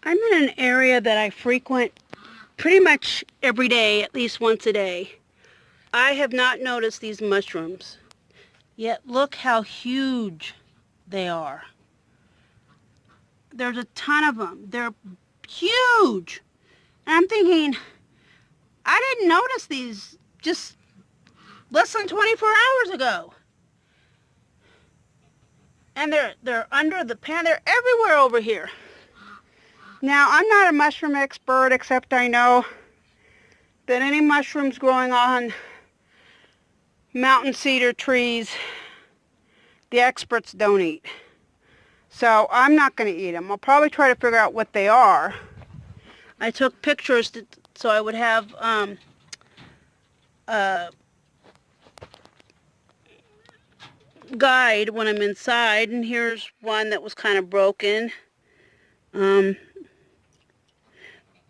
I'm in an area that I frequent pretty much every day, at least once a day. I have not noticed these mushrooms, yet look how huge they are. There's a ton of them. They're huge. And I'm thinking, I didn't notice these just less than 24 hours ago. And they're under the pan. They're everywhere over here. Now, I'm not a mushroom expert, except I know that any mushrooms growing on mountain cedar trees, the experts don't eat. So I'm not going to eat them. I'll probably try to figure out what they are. I took pictures so I would have a guide when I'm inside. And here's one that was kind of broken.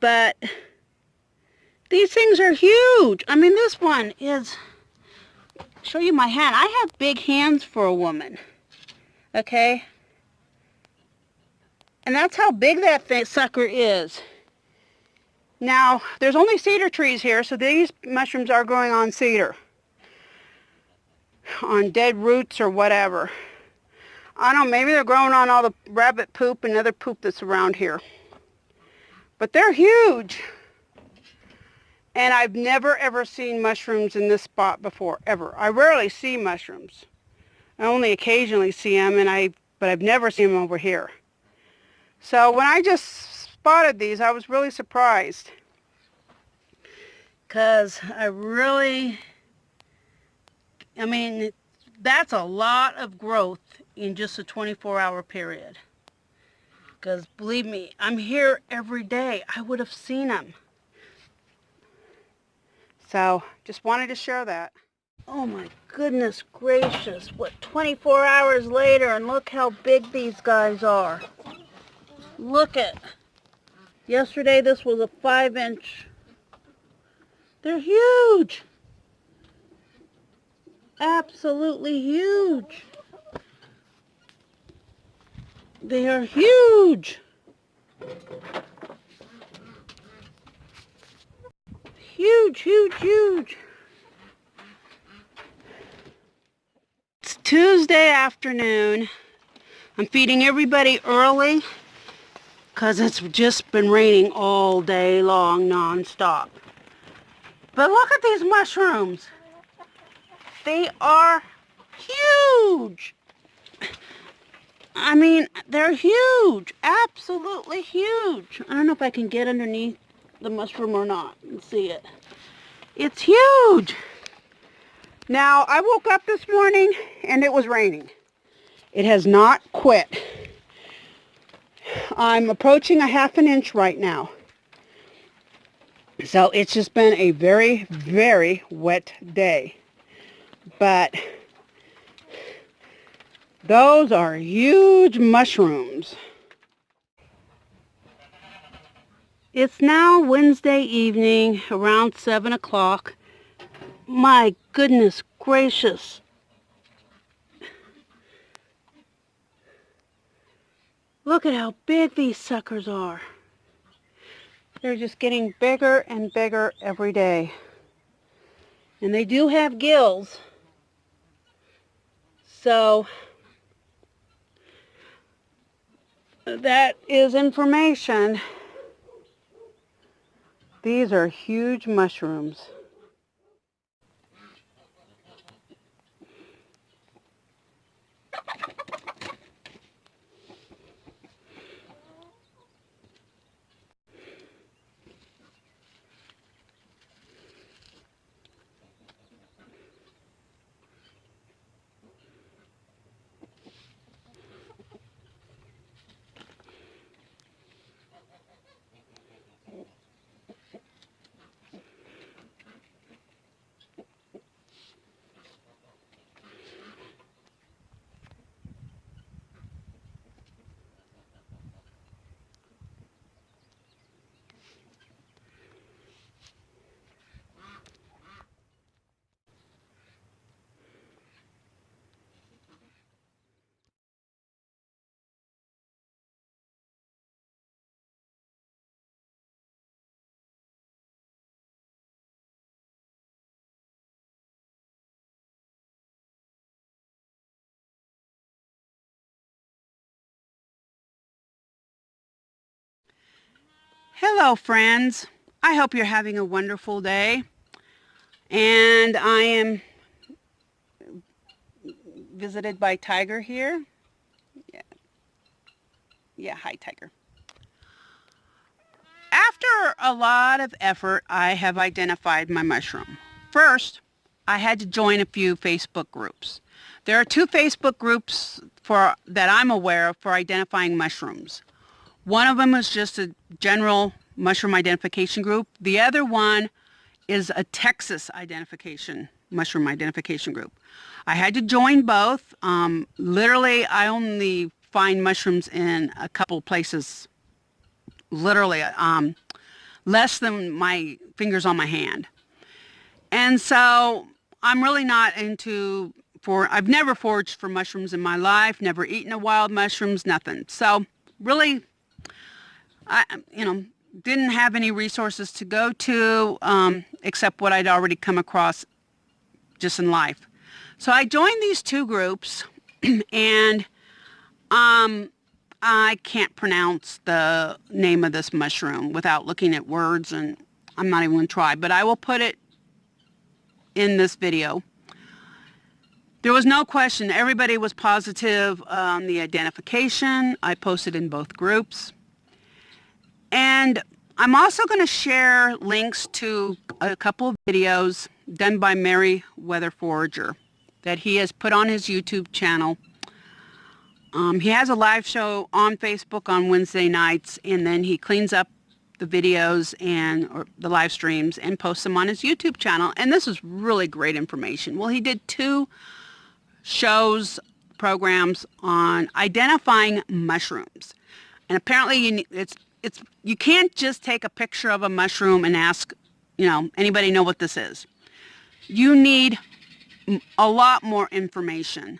But these things are huge. I mean, this one is, show you my hand. I have big hands for a woman. Okay? And that's how big that sucker is. Now, there's only cedar trees here, so these mushrooms are growing on cedar. On dead roots or whatever. I don't know, maybe they're growing on all the rabbit poop and other poop that's around here. But they're huge. And I've never ever seen mushrooms in this spot before, ever. I rarely see mushrooms. I only occasionally see them, but I've never seen them over here. So when I just spotted these, I was really surprised. Because I mean, that's a lot of growth in just a 24-hour period. Because believe me, I'm here every day. I would have seen them. So, just wanted to share that. Oh my goodness gracious. What, 24 hours later, and look how big these guys are. Look at. Yesterday this was a 5-inch. They're huge. Absolutely huge. They are huge. Huge, huge, huge. It's Tuesday afternoon. I'm feeding everybody early because it's just been raining all day long, non-stop. But look at these mushrooms. They are huge. I mean, they're huge. Absolutely huge. I don't know if I can get underneath the mushroom or not and see it. It's huge. Now, I woke up this morning and it was raining. It has not quit. I'm approaching a 1/2 inch right now. So it's just been a very, very wet day. But those are huge mushrooms. It's now Wednesday evening, around 7 o'clock. My goodness gracious. Look at how big these suckers are. They're just getting bigger and bigger every day. And they do have gills. So that is information. These are huge mushrooms. Hello, friends. I hope you're having a wonderful day. And I am visited by Tiger here. Yeah, hi, Tiger. After a lot of effort, I have identified my mushroom. First, I had to join a few Facebook groups. There are 2 Facebook groups that I'm aware of for identifying mushrooms. One of them is just a general mushroom identification group. The other one is a Texas mushroom identification group. I had to join both. Literally, I only find mushrooms in a couple places, literally less than my fingers on my hand. And so I'm really not I've never foraged for mushrooms in my life, never eaten a wild mushrooms, nothing. So really, I didn't have any resources to go to except what I'd already come across just in life. So I joined these 2 groups and I can't pronounce the name of this mushroom without looking at words, and I'm not even going to try, but I will put it in this video. There was no question. Everybody was positive on the identification. I posted in both groups. And I'm also going to share links to a couple of videos done by Merriweather Forager that he has put on his YouTube channel. He has a live show on Facebook on Wednesday nights, and then he cleans up the videos or the live streams and posts them on his YouTube channel. And this is really great information. Well, he did 2 programs on identifying mushrooms. And apparently you can't just take a picture of a mushroom and ask, anybody know what this is. You need a lot more information.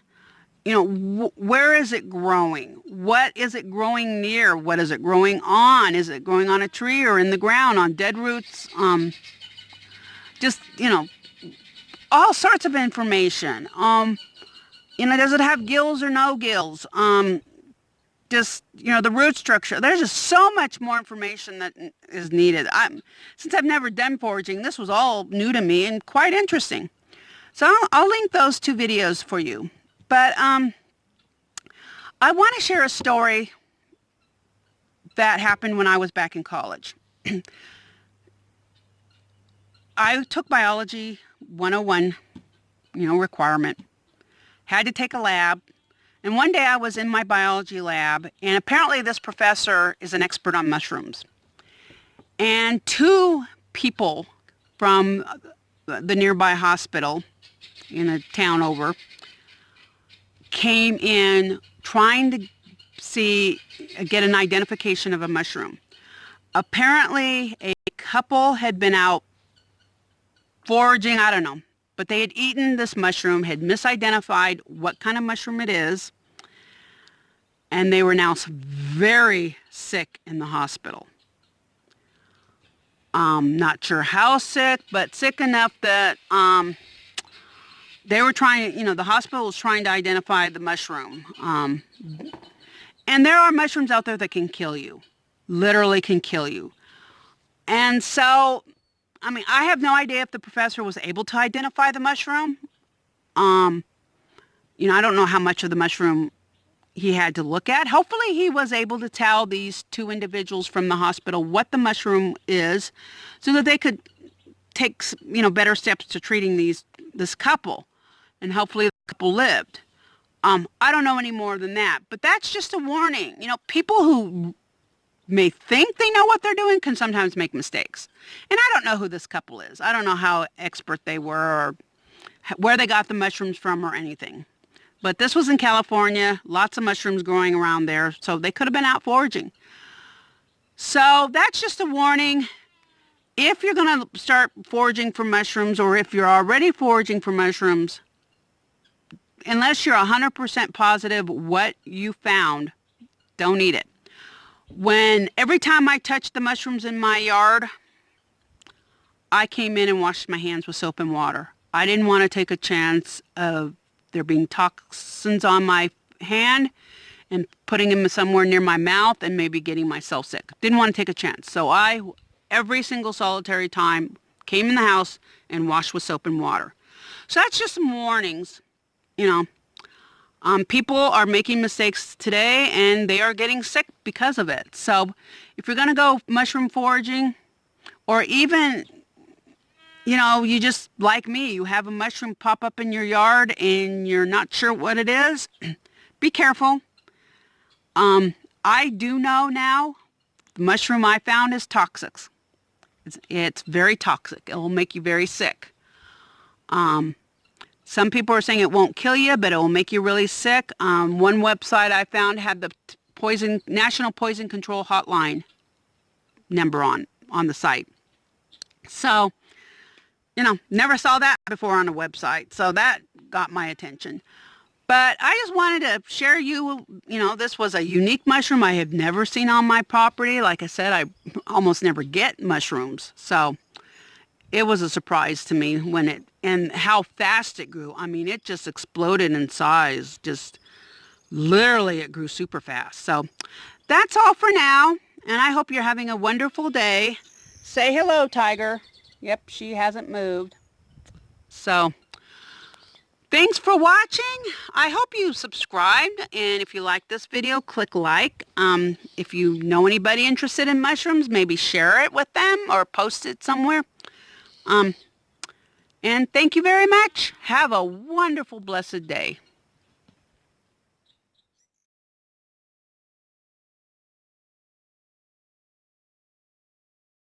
Where is it growing? What is it growing near? What is it growing on? Is it growing on a tree or in the ground, on dead roots? All sorts of information. Does it have gills or no gills? The root structure. There's just so much more information that is needed. Since I've never done foraging, this was all new to me and quite interesting. So I'll link those 2 videos for you. But I want to share a story that happened when I was back in college. I took biology 101, requirement. Had to take a lab. And one day I was in my biology lab, and apparently this professor is an expert on mushrooms. And 2 people from the nearby hospital in a town over came in trying to get an identification of a mushroom. Apparently a couple had been out foraging, I don't know, but they had eaten this mushroom, had misidentified what kind of mushroom it is, and they were now very sick in the hospital. Not sure how sick, but sick enough that they were trying, the hospital was trying to identify the mushroom. And there are mushrooms out there that can kill you, literally can kill you. And so, I have no idea if the professor was able to identify the mushroom. I don't know how much of the mushroom he had to look at. Hopefully he was able to tell these 2 individuals from the hospital what the mushroom is so that they could take, better steps to treating this couple. And hopefully the couple lived. I don't know any more than that, but that's just a warning. People who may think they know what they're doing can sometimes make mistakes. And I don't know who this couple is. I don't know how expert they were or where they got the mushrooms from or anything. But this was in California, lots of mushrooms growing around there, so they could have been out foraging. So that's just a warning. If you're going to start foraging for mushrooms, or if you're already foraging for mushrooms, unless you're 100% positive what you found, don't eat it. Every time I touched the mushrooms in my yard, I came in and washed my hands with soap and water. I didn't want to take a chance of there being toxins on my hand and putting them somewhere near my mouth and maybe getting myself sick. Didn't want to take a chance. So I, every single solitary time, came in the house and washed with soap and water. So that's just some warnings, you know. People are making mistakes today and they are getting sick because of it. So if you're going to go mushroom foraging, or even, you know, you just like me, you have a mushroom pop up in your yard and you're not sure what it is, be careful. I do know now the mushroom I found is toxic. It's very toxic. It will make you very sick. Some people are saying it won't kill you, but it will make you really sick. One website I found had the National Poison Control Hotline number on the site. So, you know, never saw that before on a website. So that got my attention. But I just wanted to share you know, this was a unique mushroom I have never seen on my property. Like I said, I almost never get mushrooms. So it was a surprise to me and how fast it grew. I mean, it just exploded in size. Just literally it grew super fast. So that's all for now. And I hope you're having a wonderful day. Say hello, Tiger. Yep, she hasn't moved. So thanks for watching. I hope you subscribed. And if you like this video, click like. If you know anybody interested in mushrooms, maybe share it with them or post it somewhere. And thank you very much. Have a wonderful, blessed day.